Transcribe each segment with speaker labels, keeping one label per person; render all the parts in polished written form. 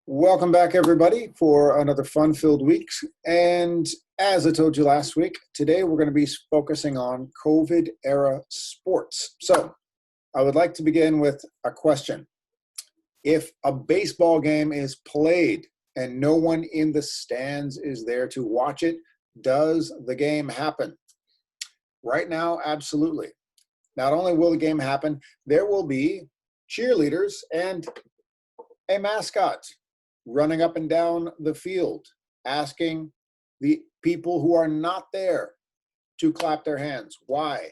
Speaker 1: Welcome back, everybody, for another fun-filled week. And as I told you last week, today we're going to be focusing on COVID-era sports. So I would like to begin with a question. If a baseball game is played and no one in the stands is there to watch it, does the game happen? Right now, absolutely. Not only will the game happen, there will be cheerleaders and a mascot running up and down the field, asking the people who are not there to clap their hands. Why?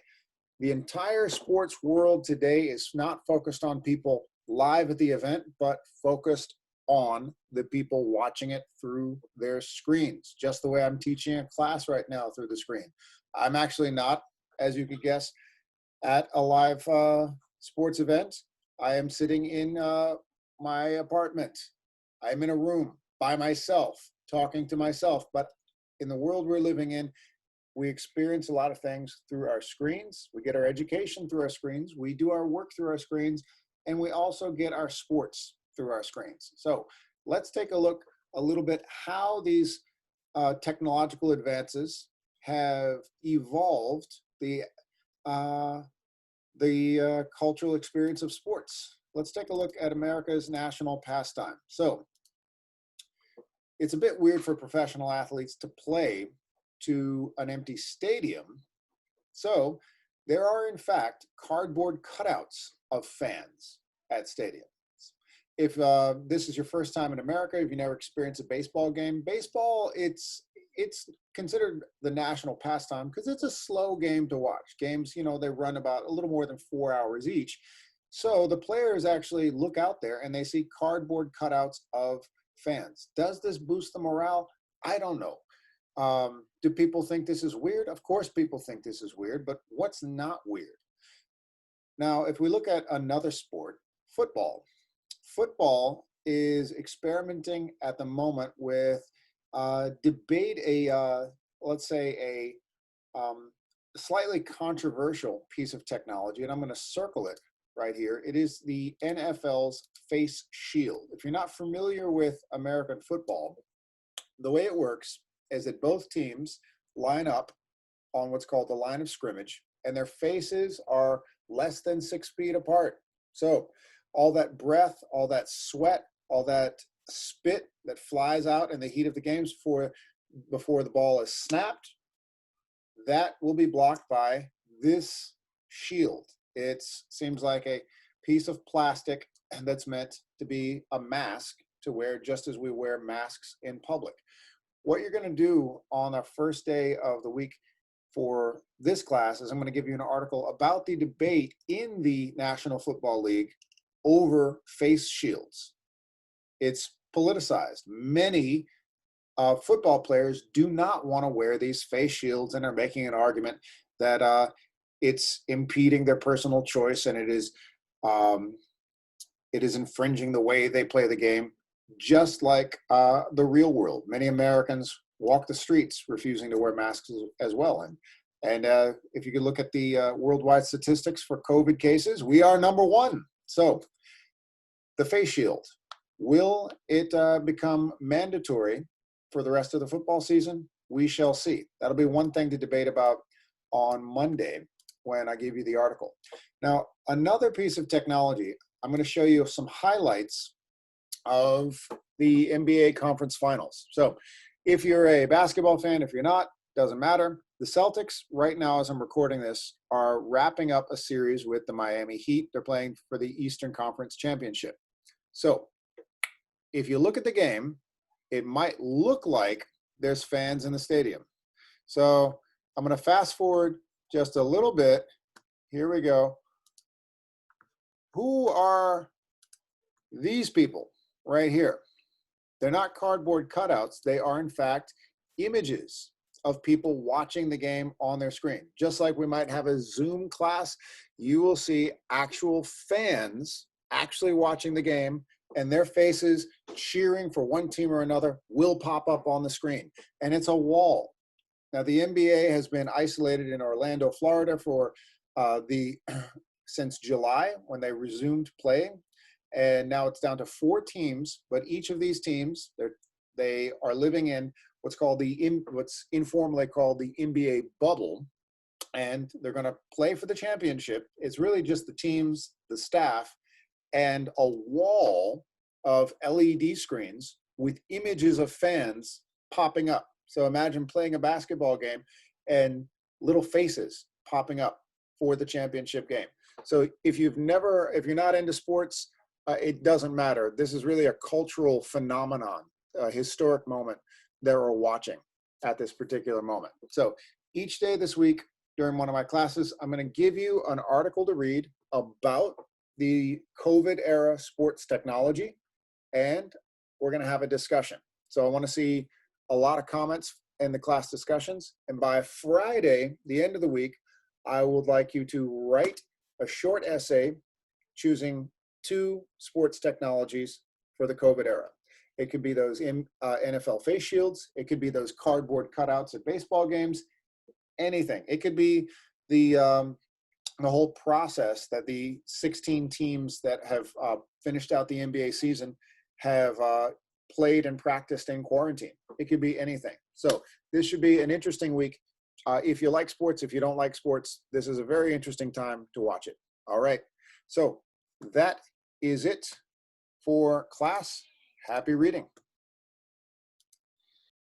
Speaker 1: The entire sports world today is not focused on people live at the event, but focused on the people watching it through their screens, just the way I'm teaching a class right now through the screen. I'm actually not, as you could guess, at a live sports event. I am sitting in my apartment. I'm in a room by myself, talking to myself. But in the world we're living in, we experience a lot of things through our screens. We get our education through our screens. We do our work through our screens. And we also get our sports through our screens. So let's take a look a little bit how these technological advances have evolved the cultural experience of sports. Let's take a look at America's national pastime. So it's a bit weird for professional athletes to play to an empty stadium. So there are, in fact, cardboard cutouts of fans at stadiums. If this is your first time in America, if you never experienced a baseball game, baseball, it's considered the national pastime because it's a slow game to watch. Games, they run about a little more than 4 hours each. So the players actually look out there and they see cardboard cutouts of fans. Does this boost the morale? I don't know. Do people think this is weird? Of course people think this is weird, but what's not weird? Now, if we look at another sport, football. Football is experimenting at the moment with let's say a slightly controversial piece of technology, and I'm going to circle it right here. It is the NFL's face shield. If you're not familiar with American football, the way it works is that both teams line up on what's called the line of scrimmage, and their faces are less than 6 feet apart. So all that breath, all that sweat, all that spit that flies out in the heat of the games before the ball is snapped, that will be blocked by this shield. It seems like a piece of plastic that's meant to be a mask to wear just as we wear masks in public. What you're going to do on our first day of the week for this class is I'm going to give you an article about the debate in the National Football League over face shields. It's politicized. Many football players do not want to wear these face shields and are making an argument that it's impeding their personal choice and it is infringing the way they play the game, just like the real world. Many Americans walk the streets refusing to wear masks as well. And if you could look at the worldwide statistics for COVID cases, we are number one. So the face shield, will it become mandatory for the rest of the football season? We shall see. That'll be one thing to debate about on Monday when I give you the article. Now, another piece of technology, I'm going to show you some highlights of the NBA conference finals. So if you're a basketball fan, if you're not, doesn't matter. The Celtics, right now as I'm recording this, are wrapping up a series with the Miami Heat. They're playing for the Eastern Conference Championship. So if you look at the game, it might look like there's fans in the stadium. So I'm going to fast forward just a little bit. Here we go. Who are these people right here? They're not cardboard cutouts. They are, in fact, images of people watching the game on their screen. Just like we might have a Zoom class, you will see actual fans actually watching the game, and their faces cheering for one team or another will pop up on the screen. And it's a wall. Now, the NBA has been isolated in Orlando, Florida for since July when they resumed playing. and now it's down to 4 teams, but each of these teams, they are living in what's informally called the NBA bubble, and they're going to play for the championship. It's really just the teams, the staff, and a wall of LED screens with images of fans popping up. So imagine playing a basketball game and little faces popping up for the championship game. So if you're not into sports, it doesn't matter. This is really a cultural phenomenon, a historic moment that we're watching at this particular moment. So each day this week during one of my classes, I'm going to give you an article to read about the COVID era sports technology, and we're going to have a discussion. So I want to see a lot of comments in the class discussions. And by Friday, the end of the week, I would like you to write a short essay choosing 2 sports technologies for the COVID era. It could be those NFL face shields. It could be those cardboard cutouts at baseball games, anything. It could be the whole process that the 16 teams that have finished out the NBA season have played and practiced in quarantine. It could be anything. So this should be an interesting week. If you like sports, if you don't like sports, this is a very interesting time to watch it. All right. So that is it for class. Happy reading.